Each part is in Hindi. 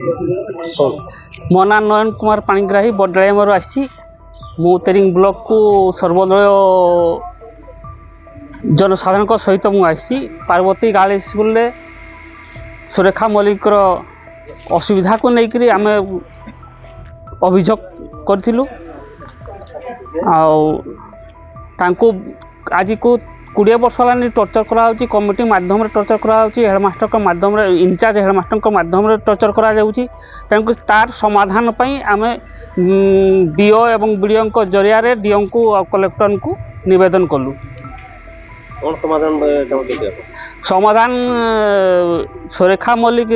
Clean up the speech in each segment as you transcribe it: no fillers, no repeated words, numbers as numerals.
मो ना नयन कुमार पाणिग्राही बडराइमर आसी मु तेरिंग ब्लॉक को सर्वदलीय जनसाधारण सहित मुझे पार्वती गर्ल्स स्कूल रे सुरेखा मल्लिक असुविधा को लेकर आम अभियोग करूँ आज को 20 वर्ष है टर्चर करा कमिटी माध्यम टर्चर करा हेडमास्टर माध्यम इनचार्ज हेडमास्टर माध्यम टर्चर करा तेणुक तार समाधान आम बीओ एवं बीडीओ जरिया डीओ को कलेक्टर को निवेदन कलु। कौन समाधान चाहते हैं? समाधान सुरेखा मल्लिक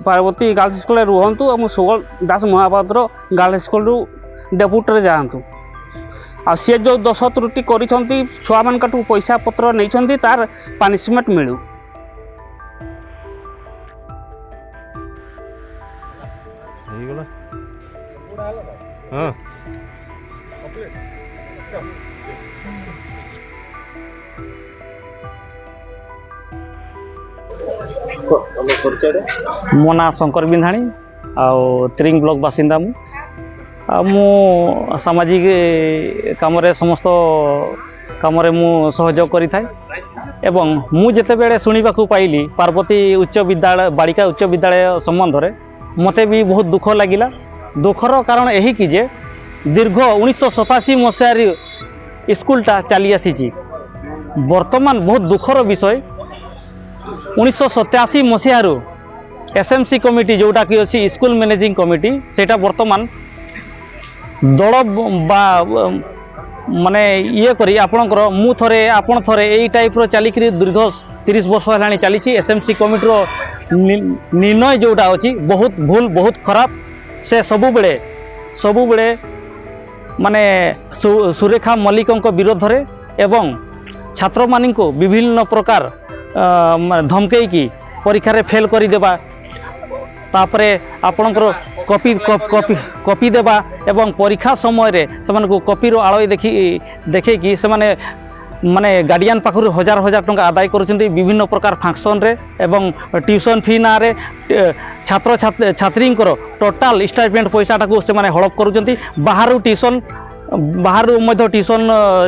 पार्वती गर्ल्स स्कूल रुहतु और सुगल दास महापात्र गर्ल्स स्कूल डेपुटी जातु आ सी जो दोष त्रुटि कर छुआ मान पैसा पत्र नहीं तार पनिशमेंट मिलू। मो ना शंकर बिंधाणी त्रिंग ब्लॉक बासिंदा मु सामाजिक काम समस्त काम सहयोग करी थाए एवं मु जेते बेले सुनिबा को पाइली पार्वती उच्च विद्यालय बालिका उच्च विद्यालय संबंध रे मते भी बहुत दुख लगिला। दुखर कारण यही कि जे दीर्घ 1987 मसीह स्कूलटा चली आसी वर्तमान बहुत दुखर विषय 1987 मसीह एसएमसी कमिटी जोटा कि अच्छी स्कूल मैनेजिंग कमिटी सेटा वर्तमान दल बा माने ये करी आपणकर मु थरे आपण थरे यही टाइप चलिक दीर्घ 30 वर्ष है चली एसएमसी कमिटी निर्णय जोटा अच्छी बहुत भूल बहुत खराब से सबुबले माने सुरेखा मल्लिक विरोध रे एवं छात्र मान को विभिन्न प्रकार धमकई की परीक्षा रे फेल करी देबा तापरे आपणकर कॉपी कॉपी कॉपी देबा एवं परीक्षा समय रे समान को कॉपी रो आळय देखै कि से माने गार्डियन पाखरु हजार हजार टंका आदाय करूछन्ती विभिन्न प्रकार फंक्शन रे एवं ट्यूशन फी ना रे छात्र छात्री टोटाल स्टाइपेंड पैसा टाको से माने हड़प करूछन्ती बाहर ट्यूशन ट्यूशन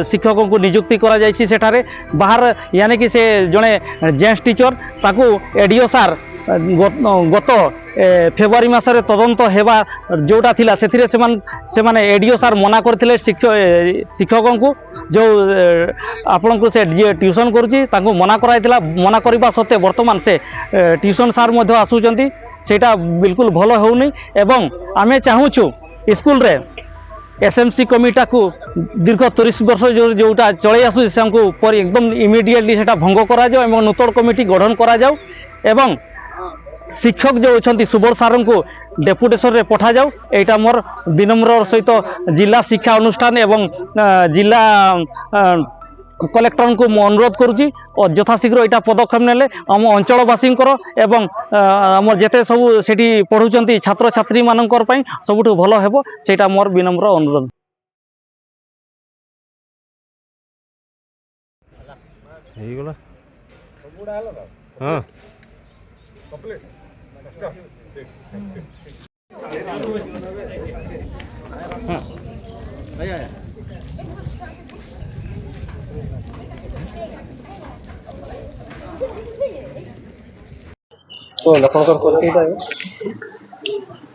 शिक्षकों को नियुक्ति करा जायछि सेठारे बाहर यानी कि से जड़े जेन्ट्स टीचर ताकू एडीओ सार गत फेब्रुआरी मासरे तदंत हेबा जोटा थिला सेथिरे से माने एडीओ सार मना करथिले शिक्षकों को जो आपन को से ट्यूशन करूची ताकू मना कराइतिला मना करबा सत्ते वर्तमान से ट्यूशन सार मध्ये आसुचंती सेटा बिल्कुल भलो होउनी एवं आमे चाहूछु स्कूल रे एसएमसी कमिटा को दीर्घ 30 वर्ष जोटा चले आसु एकदम इमिडिएटली सेटा भंग करा जाओ एवं नूतन कमिटी गठन करा जाओ एवं शिक्षक जो अच्छा सुबल सार को डेपुटेशन रे पठा जाओ। एटा मोर विनम्र सहित जिला शिक्षा अनुष्ठान एवं जिला कलेक्टर को अनुरोध करुच्ची और यथाशीघ्र यहाँ पदक्षेप नेले आम अंचलवासी एवं आम जिते सब सेठी पढ़ुंट छात्र छात्री मानकर सबुठ भल हेबो सेटा मोर विनम्र अनुरोध।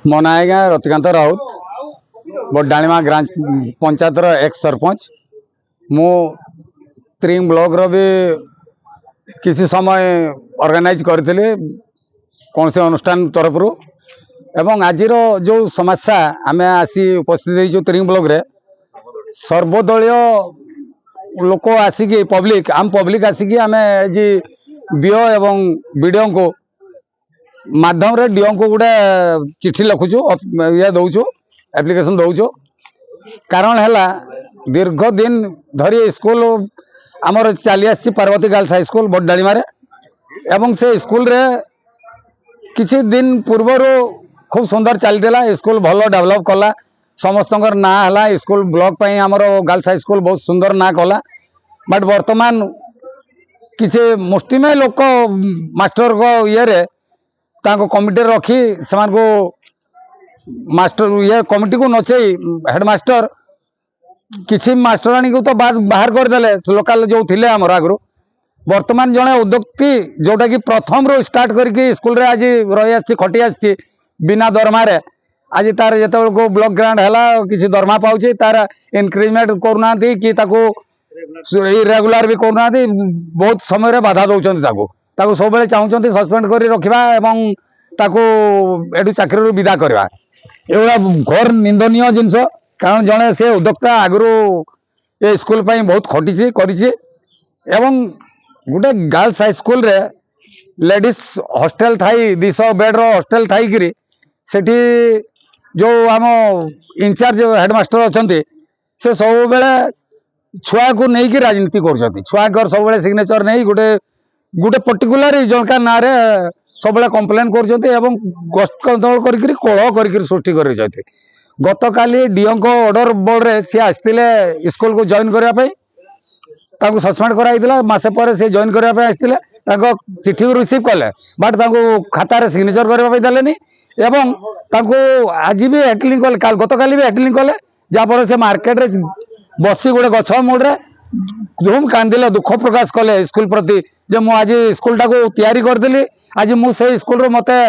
मो ना आज्ञा रतिकांत राउत बडाणीमा ग्राम पंचायत एक्स सरपंच मु त्रिंग ब्लॉक रो भी किसी समय ऑर्गेनाइज करथिले कौन से अनुष्ठान तरफ रू एवं आज जो समस्या आम आसी उपस्थित त्रिंग ब्लॉक रे सर्वदलीय लोक आसिकी पब्लिक आम पब्लिक आसिकी आम जी बीओ एवं बीडीओ को माध्यम रे डीओ को गोटे चिट्ठी लिखुचु ये दौचु एप्लिकेशन दौचु कारण है दीर्घ दिन धरी स्कूल आमर चली आसी पार्वती गर्ल्स हाई स्कूल बडाणीमा एवं से स्कूल रे किछि दिन पूर्वर खूब सुंदर चलता स्कूल भल डेवलप कला समस्त ना है स्कूल ब्लॉक आमर गर्ल्स हाई स्कूल बहुत सुंदर ना कला बट वर्तमान किसी मुष्टिमय लोक मास्टर को ये कमिटी रखी से मास्टर ये कमिटी को नचेई हेडमास्टर किसी मास्टराणी को तो बाहर करदे लोकाल जो थे आमर आगु बर्तमान जड़े उद्योक्ति जोटा कि प्रथम रू स्टार्ट करके स्कूल रे आज रही खटी आसी बिना दरमारे आज तार जो को ब्लॉक ग्रांट है किसी दरमा पाँच तार इनक्रीमेंट करना कि रेगुलर भी करना बहुत समय बाधा दौरान सब चाहते सस्पेंड कर रखा एवं एटू चाकरी विदा करवा एगुड़ा घोर निंदनीय जिनस कारण जड़े से उद्योक्ता आगु ये स्कूल बहुत खटी कर गोटे गर्ल्स हाई स्कूल रे लेडीज हॉस्टल थाई 200 बेड रो हॉस्टल थाई करी सेठी जो आम इंचार्ज हेडमास्टर अच्छा से सब बेले छुआ को नहीं राजनीति कर छुआ सब सिग्नेचर नहीं गोटे गोटे पर्टिकुलर जनका ना रे सब कंप्लेन कर गंदल कर कलह कर सृष्टि कर गत काली डीओ को ऑर्डर बोर्ड रे सी आसते स्कूल को जॉइन करने सस्पेंड कराई मसे पर से जॉइन करने आसते चिठी रिसीव कले बट खातार सिग्नेचर करने देलेनी एवं आज भी हैटलिंग कले गत काली भी हैटलिंग कले जहाँफल से मार्केट रे बसी गोटे गछ मूड्रे धूम कांदिले दुख प्रकाश कले स्कूल प्रति जे मु आज स्कूल टाक तैयारी करदेली आज मुझे स्कूल रो मते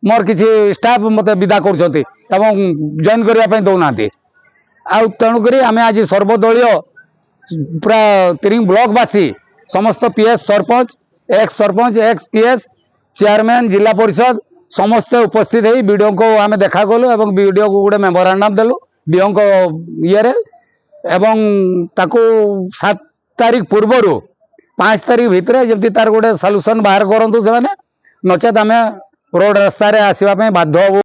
मोर किसी स्टाफ मते विदा कर जॉइन करने दौना तेणुक आम आज सर्वदलीय पूरा तिरिंग ब्लॉकवासी समस्त PS sarpanch x PS chairman जिला परिषद समस्त उपस्थित हो वीडियो को आम देखा कलु और वीडियो को गोटे मेमोरांडम देलु डीओ को ये एवं ताकू 7 तारीख पूर्वर 5 तारीख भितर जमी तार गोटे सल्यूशन बाहर करूँ से नचेत आम रोड रास्तार आसवाई बाध्य हबू।